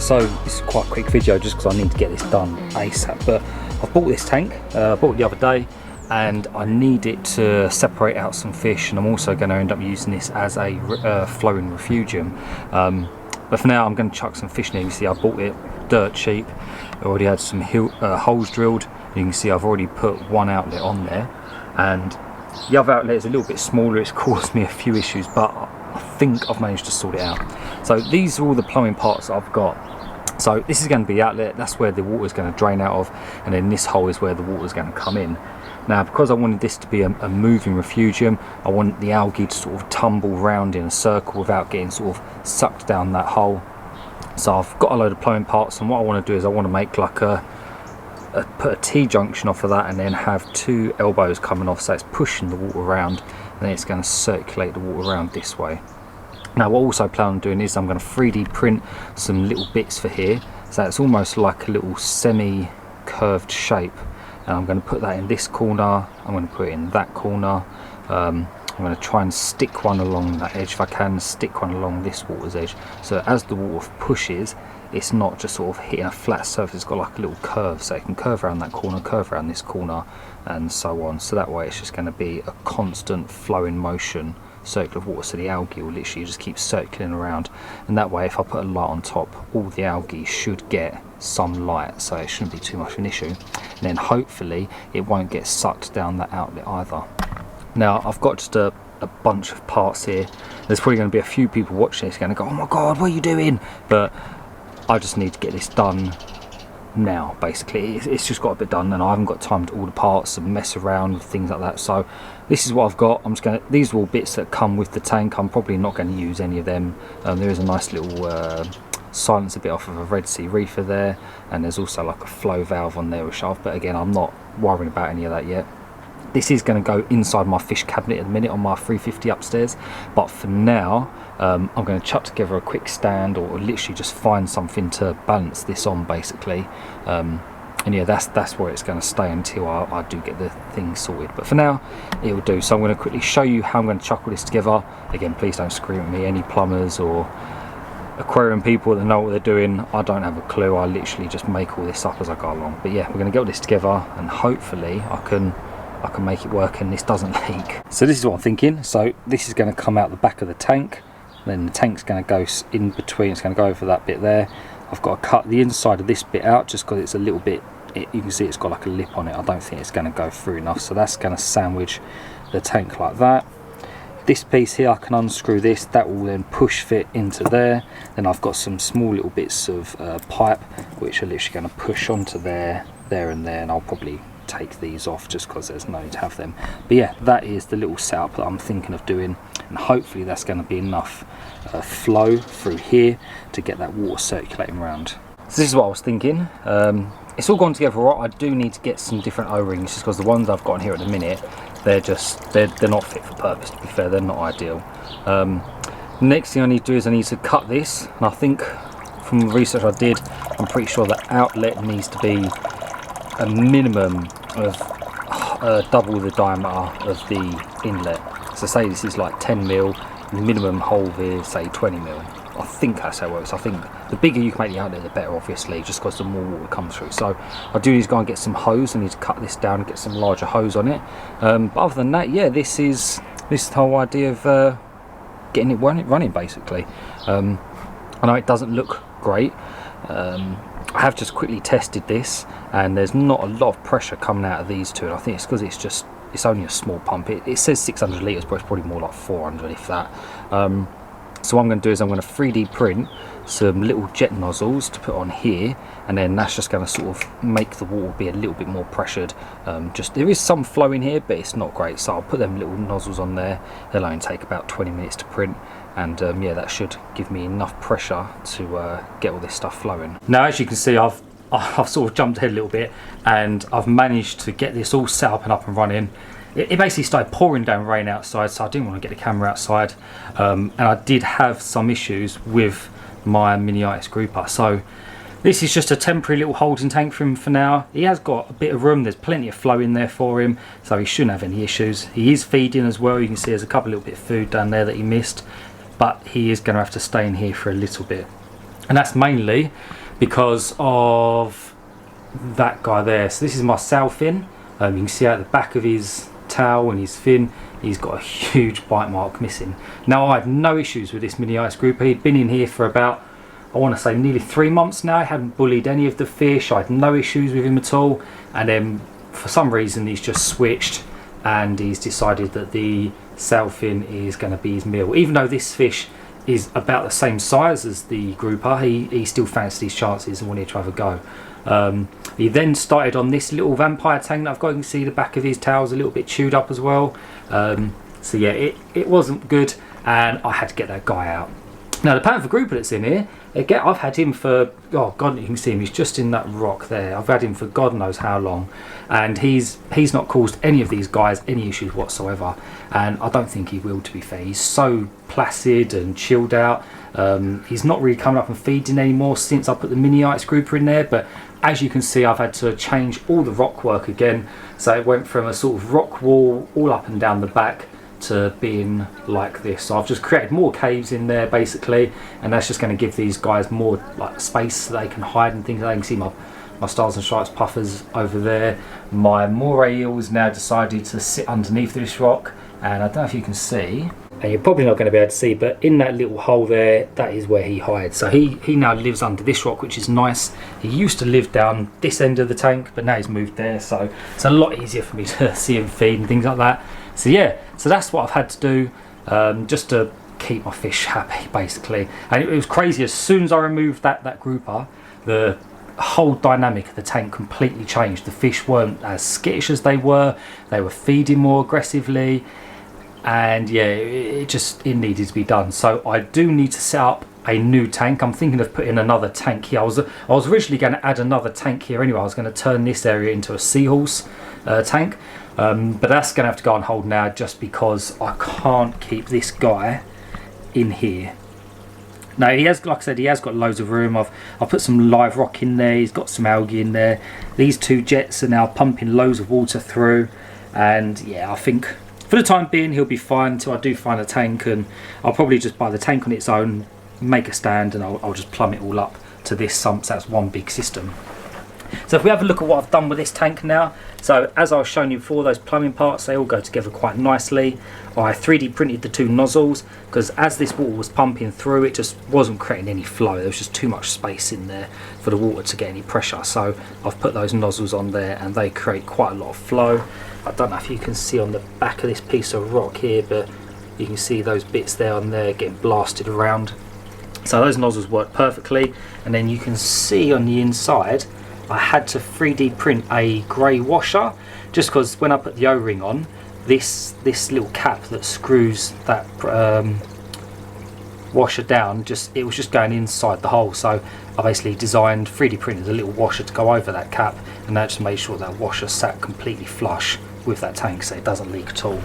So this is quite a quick video just because I need to get this done ASAP, but I've bought this tank, I bought it the other day, and I need it to separate out some fish, and I'm also going to end up using this as a flowing refugium. But for now I'm going to chuck some fish in here. You see I bought it dirt cheap, I already had some holes drilled. You can see I've already put one outlet on there, and the other outlet is a little bit smaller. It's caused me a few issues, but I think I've managed to sort it out. So these are all the plumbing parts that I've got. So this is going to be the outlet, that's where the water is going to drain out of, and then this hole is where the water is going to come in. Now, because I wanted this to be a moving refugium, I want the algae to sort of tumble round in a circle without getting sort of sucked down that hole. So I've got a load of plumbing parts, and what I want to do is I want to make like put a T-junction off of that, and then have two elbows coming off, so it's pushing the water around, and then it's going to circulate the water around this way. Now what I also plan on doing is I'm going to 3D print some little bits for here, so it's almost like a little semi-curved shape, and I'm going to put that in this corner, I'm going to put it in that corner, I'm going to try and stick one along that edge if I can, stick one along this water's edge, so as the water pushes it's not just sort of hitting a flat surface, it's got like a little curve, so it can curve around that corner, curve around this corner, and so on. So that way it's just going to be a constant flowing motion circle of water, so the algae will literally just keep circling around, and that way if I put a light on top, all the algae should get some light, so it shouldn't be too much of an issue, and then hopefully it won't get sucked down that outlet either. Now I've got just a bunch of parts here. There's probably going to be a few people watching this going to go, oh my god, what are you doing? But I just need to get this done now, basically. It's just got to be done, and I haven't got time to all the parts and mess around with things like that. So this is what I've got. I'm just going to, these are all bits that come with the tank. I'm probably not going to use any of them. There is a nice little silencer bit off of a Red Sea reefer there, and there's also like a flow valve on there with shaft, but again I'm not worrying about any of that yet. This is going to go inside my fish cabinet at the minute on my 350 upstairs, but for now I'm going to chuck together a quick stand, or literally just find something to balance this on basically, and yeah, that's where it's going to stay until I do get the thing sorted, but for now it will do. So I'm going to quickly show you how I'm going to chuck all this together. Again, please don't scream at me, any plumbers or aquarium people that know what they're doing, I don't have a clue. I literally just make all this up as I go along, but yeah, we're going to get all this together, and hopefully I can make it work and this doesn't leak. So this is what I'm thinking. So this is going to come out the back of the tank, then the tank's going to go in between, it's going to go over that bit there. I've got to cut the inside of this bit out just because it's a little bit, you can see it's got like a lip on it. I don't think it's going to go through enough, so that's going to sandwich the tank like that. This piece here, I can unscrew this, that will then push fit into there. Then I've got some small little bits of pipe which are literally going to push onto there, and there, and I'll probably take these off just because there's no need to have them. But yeah, that is the little setup that I'm thinking of doing, and hopefully that's going to be enough flow through here to get that water circulating around. So this is what I was thinking. It's all gone together right. I do need to get some different O-rings just because the ones I've got in here at the minute, they're not fit for purpose, to be fair. They're not ideal. Next thing I need to do is I need to cut this, and I think from the research I did, I'm pretty sure the outlet needs to be a minimum of double the diameter of the inlet. So say this is like 10 mil, minimum hole here say 20 mil. I think that's how it works. I think the bigger you can make the outlet, the better, obviously, just because the more water comes through. So I do need to go and get some hose. I need to cut this down and get some larger hose on it. But other than that, yeah, this is the whole idea of getting it running basically. I know it doesn't look great. I have just quickly tested this, and there's not a lot of pressure coming out of these two, and I think it's because it's only a small pump. It says 600 litres, but it's probably more like 400 if that. So what I'm going to do is I'm going to 3D print some little jet nozzles to put on here, and then that's just going to sort of make the water be a little bit more pressured. There is some flow in here, but it's not great, so I'll put them little nozzles on there. They'll only take about 20 minutes to print, and yeah, that should give me enough pressure to get all this stuff flowing. Now, as you can see, I've sort of jumped ahead a little bit, and I've managed to get this all set up and up and running. It basically started pouring down rain outside, so I didn't want to get the camera outside, and I did have some issues with my miniatis grouper. So this is just a temporary little holding tank for him for now. He has got a bit of room, there's plenty of flow in there for him, so he shouldn't have any issues. He is feeding as well. You can see there's a couple little bit of food down there that he missed, but he is going to have to stay in here for a little bit. and that's mainly because of that guy there. So this is my sow fin. You can see out the back of his tail and his fin, he's got a huge bite mark missing. Now, I had no issues with this mini ice grouper. He'd been in here for about, I want to say, nearly 3 months now. I hadn't bullied any of the fish. I had no issues with him at all. And then for some reason he's just switched and he's decided that the sow fin is going to be his meal. Even though this fish is about the same size as the grouper, he still fancied his chances and wanted to have a go. He then started on this little vampire tank that I've got. You can see the back of his tail's a little bit chewed up as well. So yeah, it wasn't good, and I had to get that guy out. Now the panther grouper that's in here, again, I've had him for, oh god, you can see him, he's just in that rock there. I've had him for God knows how long, and he's not caused any of these guys any issues whatsoever, and I don't think he will, to be fair. He's so placid and chilled out. He's not really coming up and feeding anymore since I put the mini ice grouper in there, but as you can see, I've had to change all the rock work again. So it went from a sort of rock wall all up and down the back to being like this. So I've just created more caves in there basically, and that's just going to give these guys more like space so they can hide and things. They can see my stars and stripes puffers over there. My moray eels now decided to sit underneath this rock, and I don't know if you can see, and you're probably not going to be able to see, but in that little hole there, that is where he hides. So he now lives under this rock, which is nice. He used to live down this end of the tank, but now he's moved there, so it's a lot easier for me to see him feed and things like that. So yeah, so that's what I've had to do, just to keep my fish happy basically. And it was crazy, as soon as I removed that grouper, the whole dynamic of the tank completely changed. The fish weren't as skittish as they were feeding more aggressively, and yeah, it needed to be done. So I do need to set up a new tank. I'm thinking of putting another tank here. I was originally going to add another tank here anyway. I was going to turn this area into a seahorse tank, but that's going to have to go on hold now, just because I can't keep this guy in here. Now he has, like I said, he has got loads of room. I've put some live rock in there. He's got some algae in there. These two jets are now pumping loads of water through, and yeah, I think for the time being he'll be fine until I do find a tank, and I'll probably just buy the tank on its own, make a stand, and I'll just plumb it all up to this sump. So that's one big system. So if we have a look at what I've done with this tank now, so as I was showing you before, those plumbing parts, they all go together quite nicely. I 3D printed the two nozzles, because as this water was pumping through, it just wasn't creating any flow. There was just too much space in there for the water to get any pressure. So I've put those nozzles on there, and they create quite a lot of flow. I don't know if you can see on the back of this piece of rock here, but you can see those bits there on there getting blasted around. So those nozzles work perfectly, and then you can see on the inside I had to 3D print a grey washer, just because when I put the O-ring on, this little cap that screws that washer down, it was just going inside the hole. So I basically designed, 3D printed a little washer to go over that cap, and that just made sure that washer sat completely flush with that tank so it doesn't leak at all.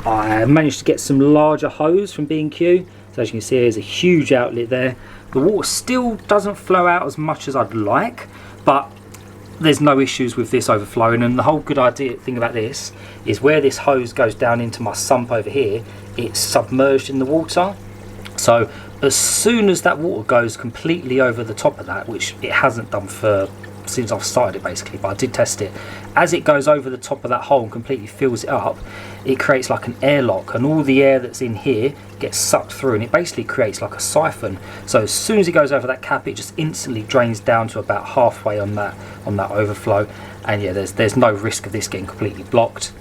I managed to get some larger hose from B&Q. So as you can see, there's a huge outlet there. The water still doesn't flow out as much as I'd like, but there's no issues with this overflowing. And the whole good thing about this is where this hose goes down into my sump over here, it's submerged in the water. So as soon as that water goes completely over the top of that, which it hasn't done since I've started it basically, but I did test it, as it goes over the top of that hole and completely fills it up, it creates like an airlock, and all the air that's in here gets sucked through, and it basically creates like a siphon. So as soon as it goes over that cap, it just instantly drains down to about halfway on that overflow, and yeah, there's no risk of this getting completely blocked.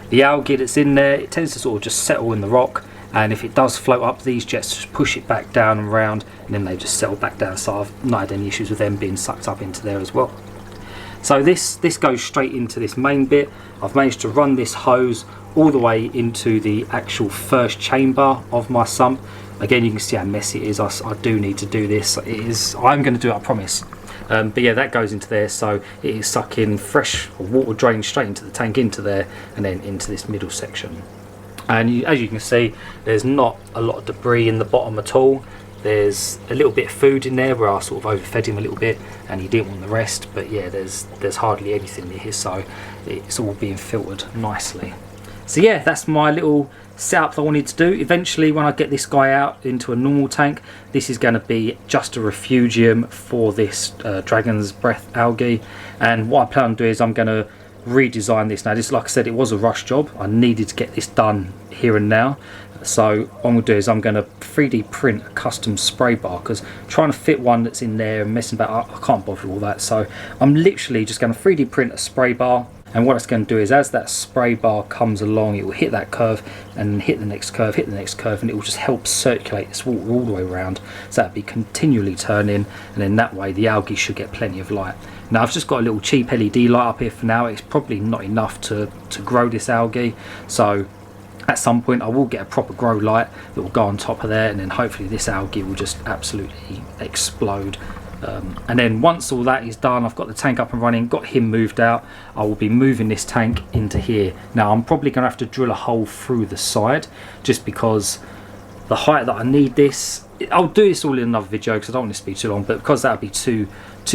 The algae that's in there, it tends to sort of just settle in the rock, and if it does float up, these jets just push it back down and round, and then they just settle back down. So I've not had any issues with them being sucked up into there as well. So this goes straight into this main bit. I've managed to run this hose all the way into the actual first chamber of my sump. Again, you can see how messy it is. I do need to do this. I'm going to do it, I promise. But yeah, that goes into there, so it is sucking fresh water, drain straight into the tank, into there, and then into this middle section. And as you can see, there's not a lot of debris in the bottom at all. There's a little bit of food in there where I sort of overfed him a little bit, and he didn't want the rest. But yeah, there's hardly anything in here, so it's all being filtered nicely. So yeah, that's my little setup that I wanted to do. Eventually, when I get this guy out into a normal tank, this is going to be just a refugium for this Dragon's Breath algae. And what I plan on doing is I'm going to redesign this. Now this, like I said, it was a rush job. I needed to get this done here and now. So what I'm going to do is I'm going to 3D print a custom spray bar, because trying to fit one that's in there and messing about, I can't bother with all that. So I'm literally just going to 3D print a spray bar. And what it's going to do is, as that spray bar comes along, it will hit that curve and hit the next curve, hit the next curve, and it will just help circulate this water all the way around. So that'll be continually turning, and then that way the algae should get plenty of light. Now I've just got a little cheap LED light up here for now. It's probably not enough to grow this algae. So at some point I will get a proper grow light that will go on top of there, and then hopefully this algae will just absolutely explode. And then once all that is done, I've got the tank up and running, got him moved out, I will be moving this tank into here. Now I'm probably going to have to drill a hole through the side, just because the height that I need this, I'll do this all in another video because I don't want this to be too long, but because that would be too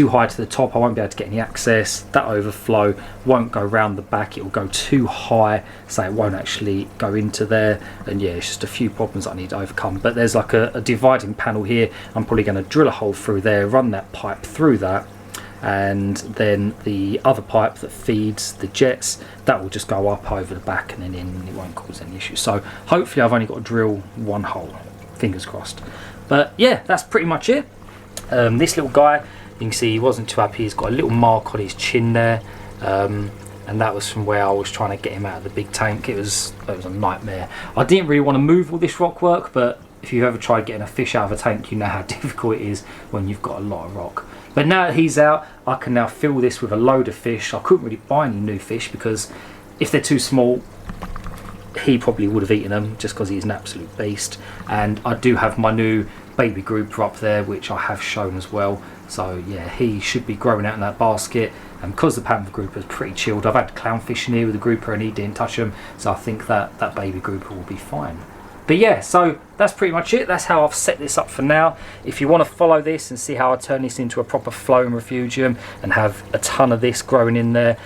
high to the top, I won't be able to get any access. That overflow won't go round the back, it will go too high, so it won't actually go into there. And yeah, it's just a few problems I need to overcome. But there's like a dividing panel here. I'm probably going to drill a hole through there, run that pipe through that, and then the other pipe that feeds the jets, that will just go up over the back and then in, and it won't cause any issues. So hopefully I've only got to drill one hole, fingers crossed. But yeah, that's pretty much it. This little guy, you can see he wasn't too happy. He's got a little mark on his chin there, and that was from where I was trying to get him out of the big tank. It was a nightmare. I didn't really want to move all this rock work, but if you've ever tried getting a fish out of a tank, you know how difficult it is when you've got a lot of rock. But now that he's out, I can now fill this with a load of fish. I couldn't really buy any new fish because if they're too small, he probably would have eaten them, just because he's an absolute beast. And I do have my new baby grouper up there, which I have shown as well. So yeah, he should be growing out in that basket. And because the pamper grouper is pretty chilled, I've had clownfish in here with the grouper and he didn't touch them, so I think that baby grouper will be fine. But yeah, so that's pretty much it. That's how I've set this up for now. If you want to follow this and see how I turn this into a proper flowing refugium and have a ton of this growing in there,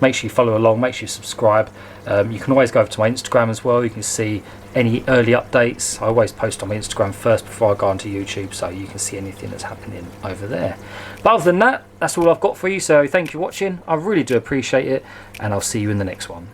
make sure you follow along, make sure you subscribe. You can always go over to my Instagram as well. You can see any early updates. I always post on my Instagram first before I go onto YouTube, so you can see anything that's happening over there. But other than that, that's all I've got for you. So thank you for watching. I really do appreciate it, and I'll see you in the next one.